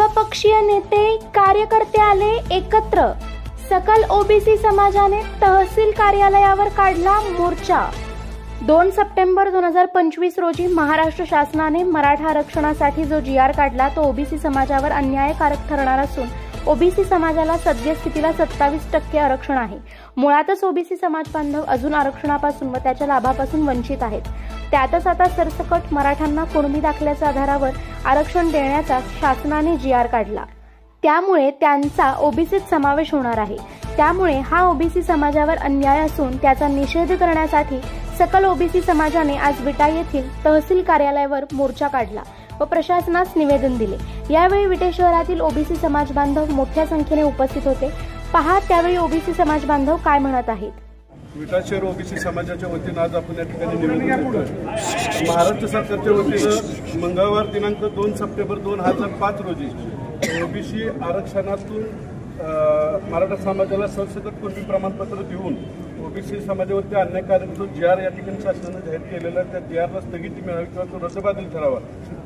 सर्वपक्षीय नेते कार्यकर्ते आले एकत्र। सकल ओबीसी समाजाने तहसील कार्यालयावर काढला मोर्चा। 2 सप्टेंबर 2025 रोजी महाराष्ट्र शासनाने मराठा आरक्षणासाठी जो GR काढला तो ओबीसी समाजावर अन्यायकारक ठरणार असून ओबीसी समाजाला सद्यस्थितीला 27% आरक्षण आहे। मुळातच ओबीसी समाज बांधव अजून आरक्षणापासून व त्याच्या लाभापासून वंचित आहेत। त्यातच आता सरसकट मराठ्यांना कुणबी दाखल्याच्या आधारावर आरक्षण देण्याचा शासनाने GR काढला। त्यामुळे त्यांचा ओबीसीत समावेश होणार आहे। त्यामुळे हा ओबीसी समाजावर अन्याय असून त्याचा निषेध करण्यासाठी सकल ओबीसी समाजाने आज विटा येथील तहसील कार्यालयावर मोर्चा काढला व प्रशासनास निवेदन दिले। यावेळी विटे शहरातील ओबीसी समाज बांधव मोठ्या संख्येने उपस्थित होते। पहा त्यावेळी ओबीसी समाज बांधव काय म्हणत आहेत। विटा शहर ओबीसी समाजाच्या वतीने आज आपण या ठिकाणी निवेदन देतोय। महाराष्ट्र सरकारच्या वतीने मंगळवार दिनांक 2 सप्टेंबर 2005 रोजी ओबीसी आरक्षणातून मराठा समाजाला सरसकट कुणबी प्रमाणपत्र देऊन ओबीसी समाजावरती अन्यायकारक जो GR या ठिकाणी शासनाने जाहीर केलेला त्या GRला स्थगिती मिळावी किंवा तो रद्दबातल ठरावा।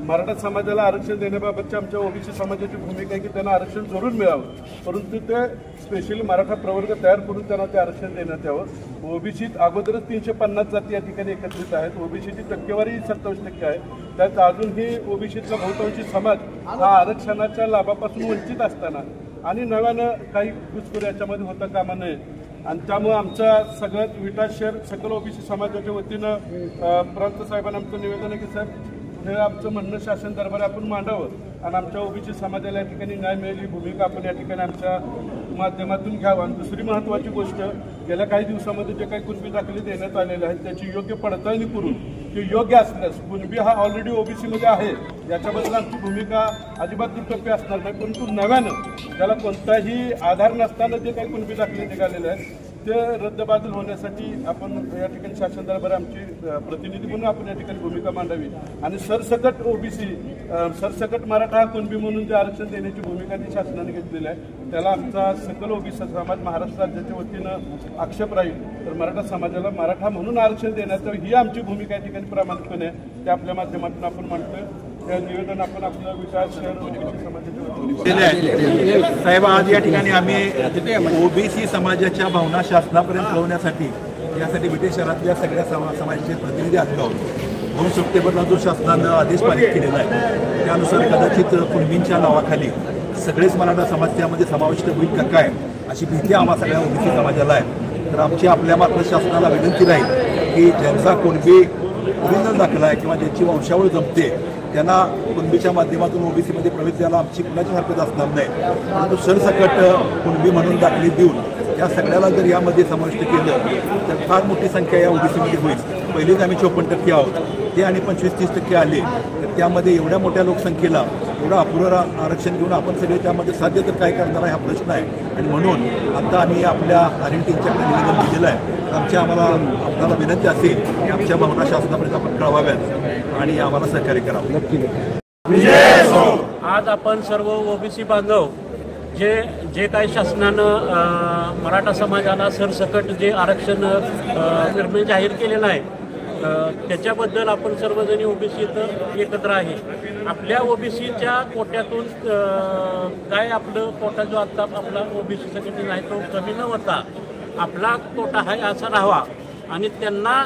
मराठा समाजाला आरक्षण देण्याबाबतची आमच्या ओबीसी समाजाची भूमिका आहे की त्यांना आरक्षण जरूर मिळावं, परंतु ते स्पेशली मराठा प्रवर्ग तयार करून त्यांना ते आरक्षण देण्यात यावं। ओबीसीत अगोदरच 350 जाती या ठिकाणी एकत्रित आहेत। ओबीसीची टक्केवारी 27% आहे। त्यात अजूनही ओबीसीचा बहुतांशी समाज हा आरक्षणाच्या लाभापासून वंचित असताना आणि नव्यानं काही घुसखोरी याच्यामध्ये होता कामा नये आणि त्यामुळे आमचा सगळ्यात विटा शहर सकल ओबीसी समाजाच्या वतीनं प्रांत साहेबांना आमचं निवेदन आहे की साहेब हे आमचं म्हणणं शासन दरबारी आपण मांडावं आणि आमच्या ओबीसी समाजाला या ठिकाणी न्याय मिळेल ही भूमिका आपण या ठिकाणी आमच्या माध्यमातून घ्यावं। आणि दुसरी महत्त्वाची गोष्ट, गेल्या काही दिवसामध्ये जे काही कुणबी दाखले देण्यात आलेले आहेत त्याची योग्य पडताळणी करून ते योग्य असल्यास कुणबी हा ऑलरेडी ओबीसीमध्ये आहे याच्याबद्दल आमची भूमिका अजिबात दुटप्पी असणार नाही, परंतु नव्यानं त्याला कोणताही आधार नसताना जे काही कुणबी दाखले निघालेले आहेत ते रद्दबातल होण्यासाठी आपण या ठिकाणी शासन दरबारी आमची प्रतिनिधी म्हणून आपण या ठिकाणी भूमिका मांडावी आणि सरसकट ओबीसी सरसकट मराठा कुणबी म्हणून जे आरक्षण देण्याची भूमिका ती शासनाने घेतलेली आहे त्याला आमचा सकल ओबीसी समाज महाराष्ट्र राज्याच्या वतीनं आक्षेप राहील। तर मराठा समाजाला मराठा म्हणून आरक्षण देण्याचं ही आमची भूमिका या ठिकाणी प्रामाणिकपणे ते आपल्या माध्यमातून आपण मांडतोय। त्या निवेदन आपण आपलं विकास शहर ओबीसी समाजाच्या साहेब आज या ठिकाणी आम्ही ओबीसी समाजाच्या भावना शासनापर्यंत कळवण्यासाठी यासाठी विटे शहरातल्या सगळ्या समाजाचे प्रतिनिधी आलेलो आहोत। 2 सप्टेंबरला जो शासनानं आदेश पारित केलेला आहे त्यानुसार कदाचित कुणबींच्या नावाखाली सगळेच मराठा समाज त्यामध्ये समाविष्ट होईल का काय अशी भीती आम्हा सगळ्या ओबीसी समाजाला आहे। तर आमची आपल्या मात्र शासनाला विनंती राहील की ज्यांचा कुणबी ओरिजिनल दाखला आहे किंवा ज्यांची वंशावळ जमते त्यांना कुणबीच्या माध्यमातून ओबीसीमध्ये प्रवेश द्यायला आमची कुणाची हरकत असणार नाही, परंतु सरसकट कुणबी म्हणून दाखले देऊन या सगळ्याला जर यामध्ये समाविष्ट केलं तर फार मोठी संख्या या ओबीसीमध्ये होईल। पहिलेच आम्ही 54% आहोत, ते आणि 25-30% आले तर त्यामध्ये एवढ्या मोठ्या लोकसंख्येला एवढं अपुरं आरक्षण घेऊन आपण सगळे त्यामध्ये साध्य तर काय करणार आहे हा प्रश्न आहे। आणि म्हणून आता आम्ही आपल्या आरएनटींच्याकडे निवेदन दिलेलं आहे। आपल्याला विनंती असेल की आमच्या भावना शासनापर्यंत आपण कळवाव्यात आणि आम्हाला सहकार्य करावं। आज आपण सर्व ओबीसी बांधव जे काही शासनानं मराठा समाजाला सरसकट जे आरक्षण निर्णय जाहीर केलेला आहे त्याच्याबद्दल आपण सर्वजणी ओबीसी इथं एकत्र आहे। आपल्या ओबीसीच्या कोट्यातून काय आपलं कोटा जो आत्ता आपला ओबीसी संघटना आहे तो कमी न होता आपला कोटा आहे असा राहावा आणि त्यांना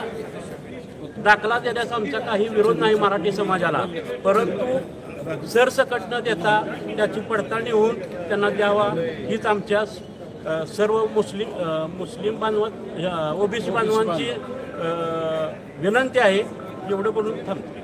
दाखला देण्याचा आमचा काही विरोध नाही मराठी समाजाला, परंतु सरसकट न देता त्याची पडताळणी होऊन त्यांना द्यावा हीच आमच्या सर्व मुस्लिम बांधव ओबीसी बांधवांची विनंती आहे। एवढं करून थांबतो।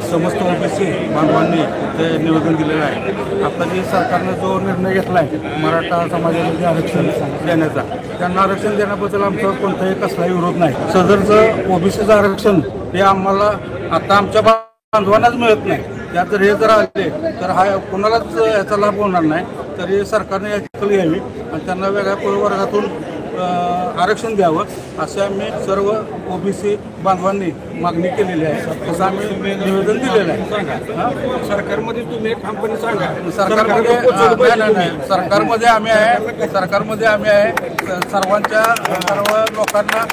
समस्त ओबीसी बांधवांनी ते निवेदन दिलेलं आहे। आता जे सरकारनं जो निर्णय घेतला आहे मराठा समाजाला जे आरक्षण देण्याचा त्यांना आरक्षण देण्याबद्दल आमचा कोणताही कसलाही विरोध नाही। सदरचं ओबीसीचं आरक्षण हे आम्हाला आता आमच्या बांधवांनाच मिळत नाही। त्यात जर हे जर आले तर हा कोणालाच याचा लाभ होणार नाही। तरी सरकारने याची दखल घ्यावी आणि त्यांना वेगळ्या प्रवर्गातून आरक्षण द्यावं असे आम्ही सर्व ओबीसी बांधवांनी मागणी केलेली आहे। तसं आम्ही निवेदन दिलेलं आहे। सरकारमध्ये तुम्ही ठामपणे सांगा। सरकारमध्ये आम्ही आहे सर्वांच्या सर्व लोकांना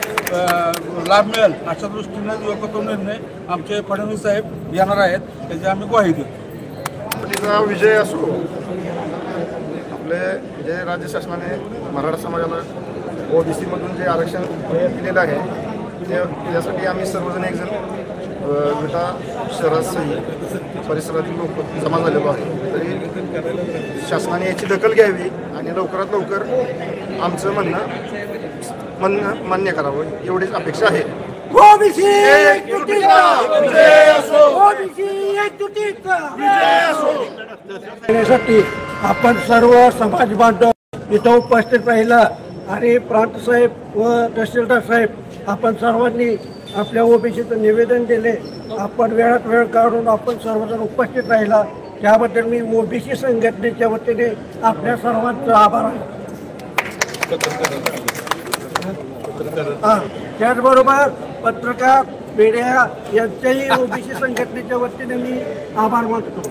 लाभ मिळेल अशा दृष्टीने योग्य तो निर्णय आमचे फडणवीस साहेब येणार आहेत त्याची आम्ही ग्वाही देतो। गणपतीचा विजय असो. आपले जे राज्य शासनाने मराठा समाजाला OBC मधून जे आरक्षण दिलेलं आहे त्यासाठी आम्ही सर्वजण एकजण विटा शहरासही परिसरातील लोक जमा झालेलो आहे. तरी शासनाने याची दखल घ्यावी आणि लवकरात लवकर आमचं म्हणणं मान्य करावं एवढीच अपेक्षा आहे. साठी आपण सर्व समाज बांधव इथं उपस्थित राहिला आणि प्रांत साहेब व तहसीलदार साहेब आपण सर्वांनी आपल्या OBCचं निवेदन दिले. आपण वेळात वेळ काढून आपण सर्वजण उपस्थित राहिला त्याबद्दल मी OBC संघटनेच्या वतीने आपल्या सर्वांचा आभार आहे. त्याचबरोबर पत्रकार मीडिया यांच्याही OBC संघटनेच्या वतीने मी आभार मानतो.